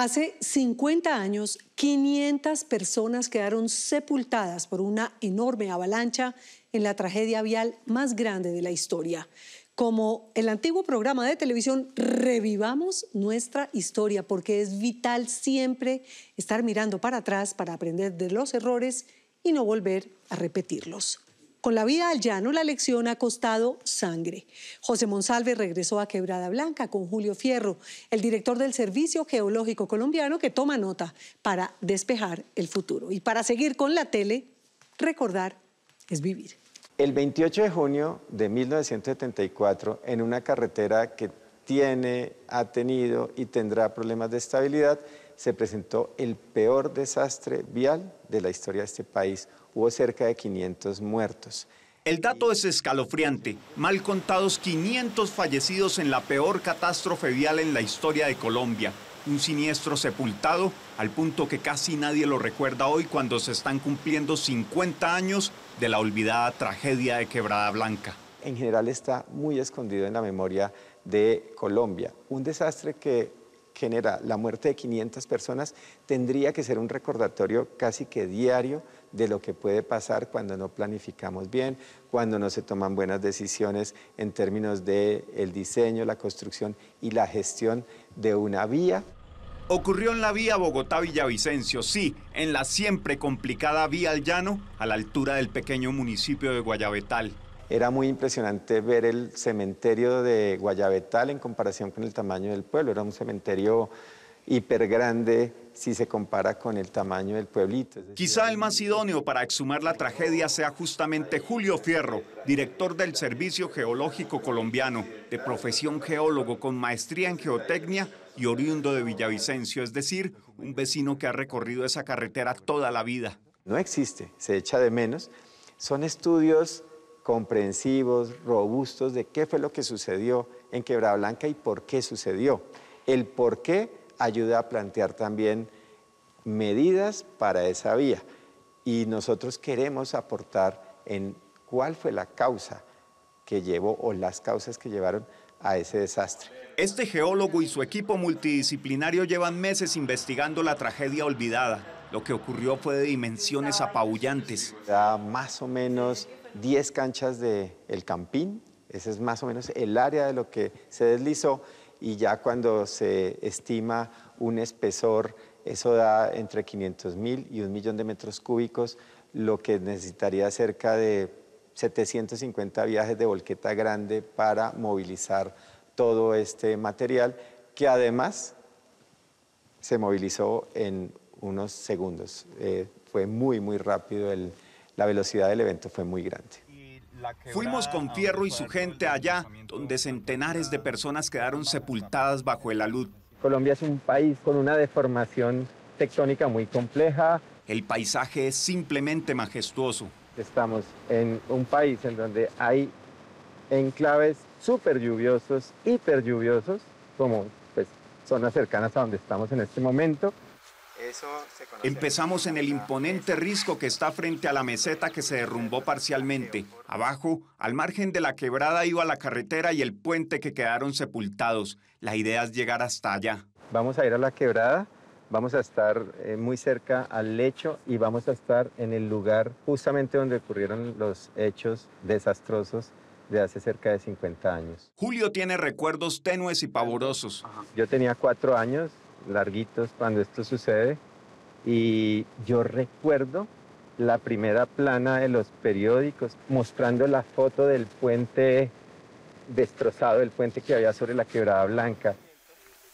Hace 50 años, 500 personas quedaron sepultadas por una enorme avalancha en la tragedia vial más grande de la historia. Como el antiguo programa de televisión, revivamos nuestra historia porque es vital siempre estar mirando para atrás para aprender de los errores y no volver a repetirlos. Con la vida al llano, la lección ha costado sangre. José Monsalve regresó a Quebrada Blanca con Julio Fierro, el director del Servicio Geológico Colombiano, que toma nota para despejar el futuro. Y para seguir con la tele, recordar es vivir. El 28 de junio de 1974, en una carretera que ha tenido y tendrá problemas de estabilidad, se presentó el peor desastre vial de la historia de este país. Hubo cerca de 500 muertos. El dato es escalofriante. Mal contados 500 fallecidos en la peor catástrofe vial en la historia de Colombia. Un siniestro sepultado al punto que casi nadie lo recuerda hoy cuando se están cumpliendo 50 años de la olvidada tragedia de Quebrada Blanca. En general está muy escondido en la memoria de Colombia. Un desastre que genera la muerte de 500 personas tendría que ser un recordatorio casi que diario de lo que puede pasar cuando no planificamos bien, cuando no se toman buenas decisiones en términos del diseño, la construcción y la gestión de una vía. Ocurrió en la vía Bogotá-Villavicencio, sí, en la siempre complicada vía al llano, a la altura del pequeño municipio de Guayabetal. Era muy impresionante ver el cementerio de Guayabetal en comparación con el tamaño del pueblo. Era un cementerio hiper grande si se compara con el tamaño del pueblito. Quizá el más idóneo para exhumar la tragedia sea justamente Julio Fierro, director del Servicio Geológico Colombiano, de profesión geólogo con maestría en geotecnia y oriundo de Villavicencio, es decir, un vecino que ha recorrido esa carretera toda la vida. No existe, se echa de menos. Son estudios comprensivos, robustos de qué fue lo que sucedió en Quebrada Blanca y por qué sucedió. El por qué ayuda a plantear también medidas para esa vía. Y nosotros queremos aportar en cuál fue la causa que llevó o las causas que llevaron a ese desastre. Este geólogo y su equipo multidisciplinario llevan meses investigando la tragedia olvidada. Lo que ocurrió fue de dimensiones apabullantes. Da más o menos 10 canchas del Campín, ese es más o menos el área de lo que se deslizó, y ya cuando se estima un espesor, eso da entre 500.000 y 1.000.000 de metros cúbicos, lo que necesitaría cerca de 750 viajes de volqueta grande para movilizar todo este material, que además se movilizó en unos segundos. Fue muy rápido, la velocidad del evento fue muy grande. Fuimos con Fierro y su gente allá, donde centenares de personas quedaron sepultadas bajo el alud. Colombia es un país con una deformación tectónica muy compleja. El paisaje es simplemente majestuoso. Estamos en un país en donde hay enclaves súper lluviosos, hiper lluviosos, como pues, zonas cercanas a donde estamos en este momento. Empezamos en el imponente risco que está frente a la meseta que se derrumbó parcialmente. Abajo, al margen de la quebrada, iba la carretera y el puente que quedaron sepultados. La idea es llegar hasta allá. Vamos a ir a la quebrada, vamos a estar muy cerca al lecho y vamos a estar en el lugar justamente donde ocurrieron los hechos desastrosos de hace cerca de 50 años. Julio tiene recuerdos tenues y pavorosos. Yo tenía 4 años, larguitos, cuando esto sucede, y yo recuerdo la primera plana de los periódicos mostrando la foto del puente destrozado, el puente que había sobre la Quebrada Blanca.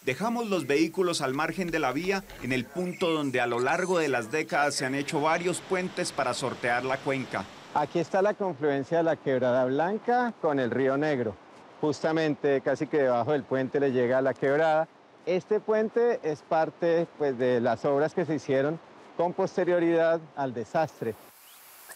Dejamos los vehículos al margen de la vía, en el punto donde a lo largo de las décadas se han hecho varios puentes para sortear la cuenca. Aquí está la confluencia de la Quebrada Blanca con el Río Negro. Justamente casi que debajo del puente le llega a la quebrada. Este puente es parte pues, de las obras que se hicieron con posterioridad al desastre.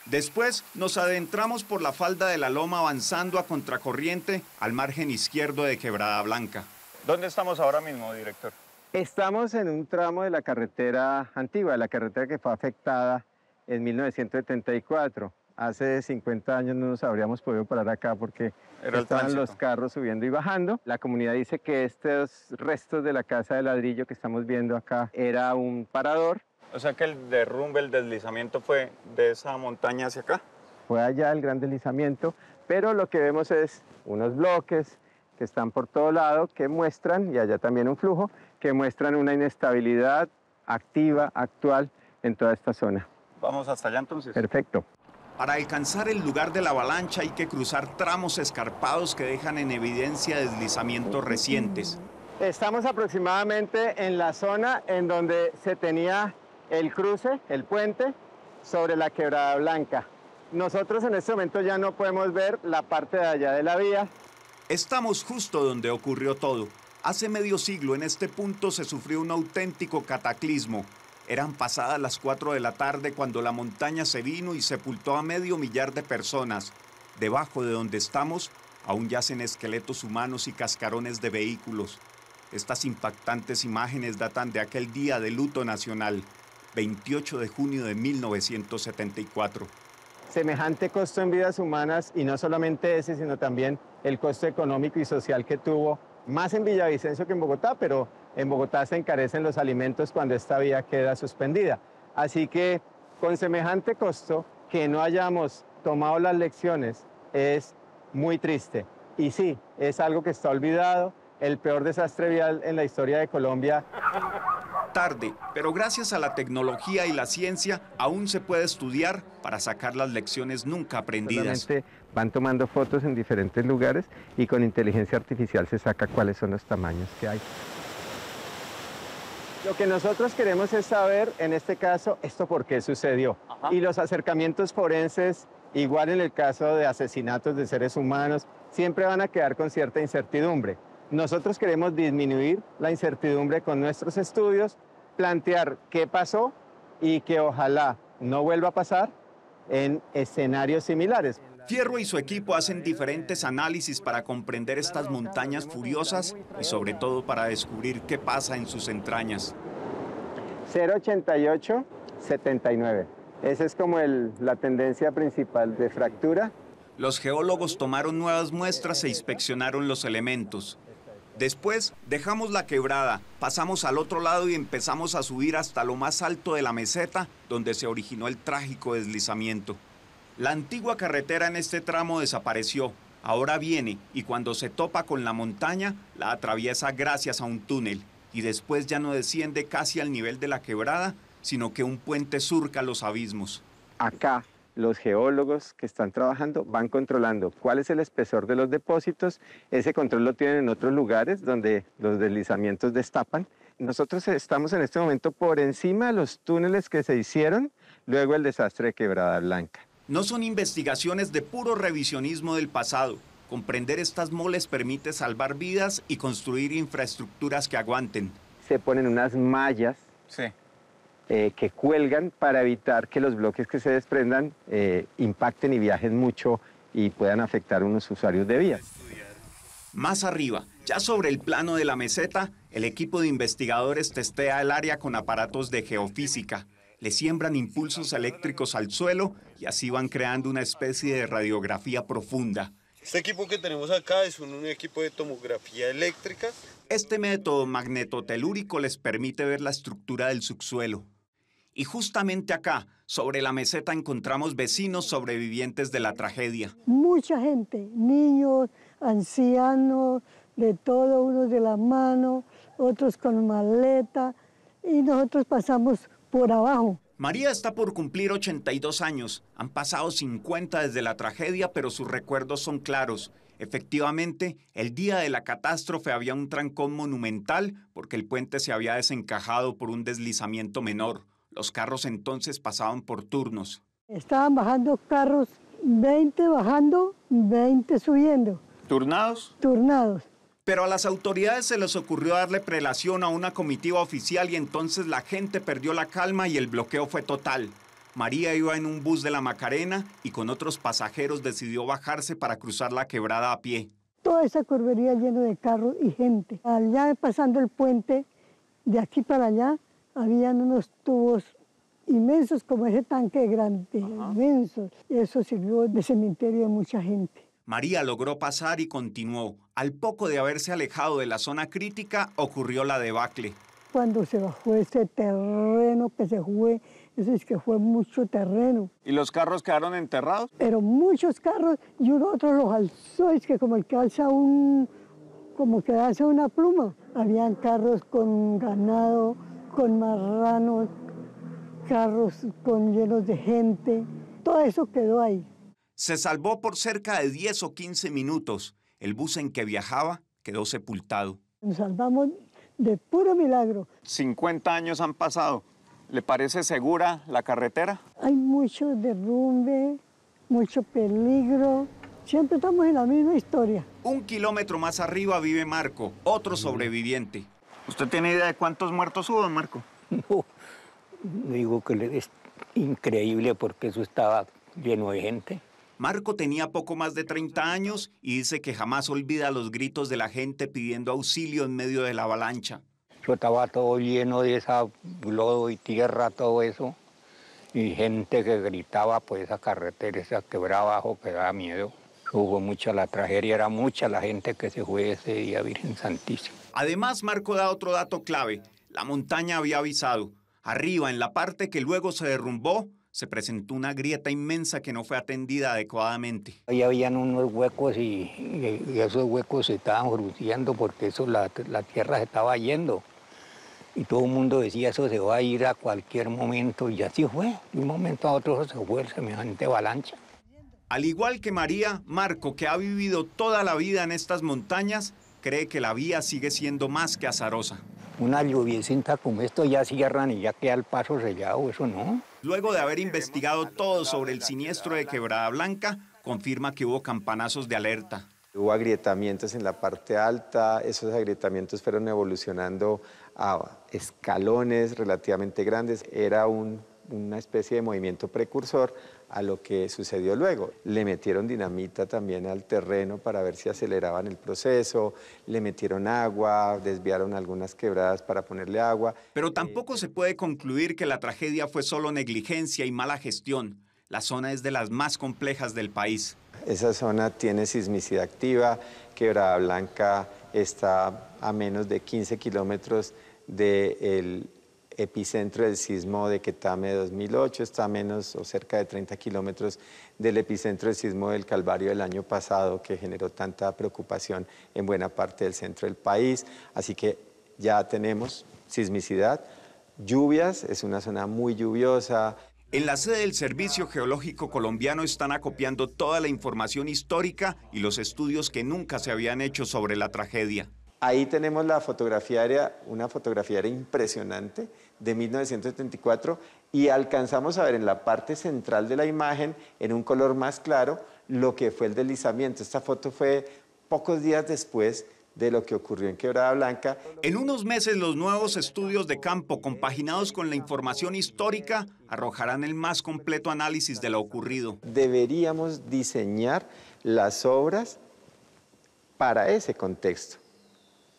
Después nos adentramos por la falda de la loma avanzando a contracorriente al margen izquierdo de Quebrada Blanca. ¿Dónde estamos ahora mismo, director? Estamos en un tramo de la carretera antigua, de la carretera que fue afectada en 1974. Hace 50 años no nos habríamos podido parar acá porque estaban los carros subiendo y bajando. La comunidad dice que estos restos de la casa de ladrillo que estamos viendo acá era un parador. O sea que el derrumbe, el deslizamiento fue de esa montaña hacia acá. Fue allá el gran deslizamiento, pero lo que vemos es unos bloques que están por todo lado, que muestran, y allá también un flujo, que muestran una inestabilidad activa, actual, en toda esta zona. Vamos hasta allá entonces. Perfecto. Para alcanzar el lugar de la avalancha hay que cruzar tramos escarpados que dejan en evidencia deslizamientos recientes. Estamos aproximadamente en la zona en donde se tenía el cruce, el puente, sobre la Quebrada Blanca. Nosotros en este momento ya no podemos ver la parte de allá de la vía. Estamos justo donde ocurrió todo. Hace medio siglo en este punto se sufrió un auténtico cataclismo. Eran pasadas las 4 de la tarde cuando la montaña se vino y sepultó a 500.000 de personas. Debajo de donde estamos aún yacen esqueletos humanos y cascarones de vehículos. Estas impactantes imágenes datan de aquel día de luto nacional, 28 de junio de 1974. Semejante costo en vidas humanas, y no solamente ese, sino también el costo económico y social que tuvo, más en Villavicencio que en Bogotá, pero en Bogotá se encarecen los alimentos cuando esta vía queda suspendida. Así que con semejante costo, que no hayamos tomado las lecciones es muy triste. Y sí, es algo que está olvidado, el peor desastre vial en la historia de Colombia. Tarde, pero gracias a la tecnología y la ciencia aún se puede estudiar para sacar las lecciones nunca aprendidas. Solamente van tomando fotos en diferentes lugares y con inteligencia artificial se saca cuáles son los tamaños que hay. Lo que nosotros queremos es saber, en este caso, esto por qué sucedió. Ajá. Y los acercamientos forenses, igual en el caso de asesinatos de seres humanos, siempre van a quedar con cierta incertidumbre. Nosotros queremos disminuir la incertidumbre con nuestros estudios, plantear qué pasó y que ojalá no vuelva a pasar en escenarios similares. Fierro y su equipo hacen diferentes análisis para comprender estas montañas furiosas y sobre todo para descubrir qué pasa en sus entrañas. 0,8879. Esa es como la tendencia principal de fractura. Los geólogos tomaron nuevas muestras e inspeccionaron los elementos. Después dejamos la quebrada, pasamos al otro lado y empezamos a subir hasta lo más alto de la meseta donde se originó el trágico deslizamiento. La antigua carretera en este tramo desapareció, ahora viene y cuando se topa con la montaña la atraviesa gracias a un túnel y después ya no desciende casi al nivel de la quebrada, sino que un puente surca los abismos. Acá los geólogos que están trabajando van controlando cuál es el espesor de los depósitos. Ese control lo tienen en otros lugares donde los deslizamientos destapan. Nosotros estamos en este momento por encima de los túneles que se hicieron luego del desastre de Quebrada Blanca. No son investigaciones de puro revisionismo del pasado. Comprender estas moles permite salvar vidas y construir infraestructuras que aguanten. Se ponen unas mallas que cuelgan para evitar que los bloques que se desprendan impacten y viajen mucho y puedan afectar a unos usuarios de vías. Más arriba, ya sobre el plano de la meseta, el equipo de investigadores testea el área con aparatos de geofísica. Le siembran impulsos eléctricos al suelo y así van creando una especie de radiografía profunda. Este equipo que tenemos acá es un equipo de tomografía eléctrica. Este método magnetotelúrico les permite ver la estructura del subsuelo. Y justamente acá, sobre la meseta, encontramos vecinos sobrevivientes de la tragedia. Mucha gente, niños, ancianos, de todo, unos de la mano, otros con maleta, y nosotros pasamos por abajo. María está por cumplir 82 años. Han pasado 50 desde la tragedia, pero sus recuerdos son claros. Efectivamente, el día de la catástrofe había un trancón monumental porque el puente se había desencajado por un deslizamiento menor. Los carros entonces pasaban por turnos. Estaban bajando carros, 20 bajando, 20 subiendo. ¿Turnados? Turnados. Pero a las autoridades se les ocurrió darle prelación a una comitiva oficial y entonces la gente perdió la calma y el bloqueo fue total. María iba en un bus de la Macarena y con otros pasajeros decidió bajarse para cruzar la quebrada a pie. Toda esa curvería llena de carros y gente. Allá pasando el puente, de aquí para allá, habían unos tubos inmensos como ese tanque grande, inmensos. Y eso sirvió de cementerio de mucha gente. María logró pasar y continuó. Al poco de haberse alejado de la zona crítica, ocurrió la debacle. Cuando se bajó ese terreno que se fue, eso es que fue mucho terreno. ¿Y los carros quedaron enterrados? Pero muchos carros y uno otro los alzó, es que como el que alza como que alza una pluma. Habían carros con ganado, con marranos, carros llenos de gente, todo eso quedó ahí. Se salvó por cerca de 10 o 15 minutos. El bus en que viajaba quedó sepultado. Nos salvamos de puro milagro. 50 años han pasado. ¿Le parece segura la carretera? Hay mucho derrumbe, mucho peligro. Siempre estamos en la misma historia. 1 kilómetro más arriba vive Marco, otro sobreviviente. ¿Usted tiene idea de cuántos muertos hubo, don Marco? No, digo que es increíble porque eso estaba lleno de gente. Marco tenía poco más de 30 años y dice que jamás olvida los gritos de la gente pidiendo auxilio en medio de la avalancha. Eso estaba todo lleno de esa lodo y tierra, todo eso. Y gente que gritaba por esa carretera, esa quebrada abajo, que daba miedo. Hubo mucha la tragedia, era mucha la gente que se fue ese día, Virgen Santísima. Además, Marco da otro dato clave. La montaña había avisado. Arriba, en la parte que luego se derrumbó, se presentó una grieta inmensa que no fue atendida adecuadamente. Ahí habían unos huecos y esos huecos se estaban frunciendo porque eso, la tierra se estaba yendo. Y todo el mundo decía, eso se va a ir a cualquier momento. Y así fue. De un momento a otro se fue el semejante avalancha. Al igual que María, Marco, que ha vivido toda la vida en estas montañas, cree que la vía sigue siendo más que azarosa. Una lluviecita como esto ya cierran y ya queda el paso sellado, eso no. Luego de haber investigado todo sobre el siniestro de Quebrada Blanca, confirma que hubo campanazos de alerta. Hubo agrietamientos en la parte alta, esos agrietamientos fueron evolucionando a escalones relativamente grandes. Era una especie de movimiento precursor a lo que sucedió luego. Le metieron dinamita también al terreno para ver si aceleraban el proceso, le metieron agua, desviaron algunas quebradas para ponerle agua. Pero tampoco se puede concluir que la tragedia fue solo negligencia y mala gestión. La zona es de las más complejas del país. Esa zona tiene sismicidad activa, Quebrada Blanca está a menos de 15 kilómetros del epicentro del sismo de Quetame de 2008, está a menos o cerca de 30 kilómetros del epicentro del sismo del Calvario del año pasado, que generó tanta preocupación en buena parte del centro del país. Así que ya tenemos sismicidad, lluvias, es una zona muy lluviosa. En la sede del Servicio Geológico Colombiano están acopiando toda la información histórica y los estudios que nunca se habían hecho sobre la tragedia. Ahí tenemos la fotografía aérea, una fotografía aérea impresionante de 1974 y alcanzamos a ver en la parte central de la imagen, en un color más claro, lo que fue el deslizamiento. Esta foto fue pocos días después de lo que ocurrió en Quebrada Blanca. En unos meses los nuevos estudios de campo compaginados con la información histórica arrojarán el más completo análisis de lo ocurrido. Deberíamos diseñar las obras para ese contexto.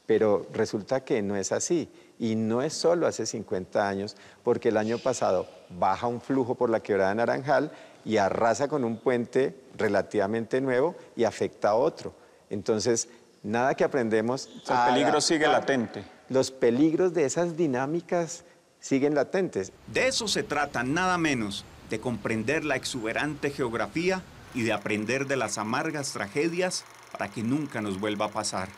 Pero resulta que no es así, y no es solo hace 50 años, porque el año pasado baja un flujo por la Quebrada Naranjal y arrasa con un puente relativamente nuevo y afecta a otro. Entonces, nada que aprendemos... El peligro sigue latente. Los peligros de esas dinámicas siguen latentes. De eso se trata, nada menos, de comprender la exuberante geografía y de aprender de las amargas tragedias para que nunca nos vuelva a pasar.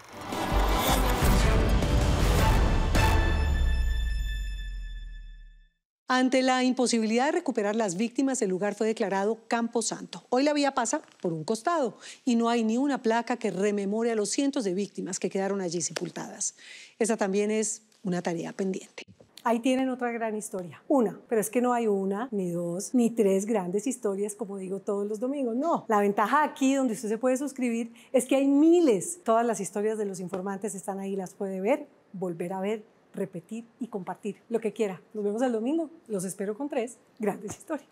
Ante la imposibilidad de recuperar las víctimas, el lugar fue declarado Camposanto. Hoy la vía pasa por un costado y no hay ni una placa que rememore a los cientos de víctimas que quedaron allí sepultadas. Esa también es una tarea pendiente. Ahí tienen otra gran historia. Una, pero es que no hay una, ni dos, ni tres grandes historias, como digo todos los domingos. No, la ventaja aquí, donde usted se puede suscribir, es que hay miles. Todas las historias de los informantes están ahí, las puede ver, volver a ver, repetir y compartir, lo que quiera. Nos vemos el domingo. Los espero con 3 grandes historias.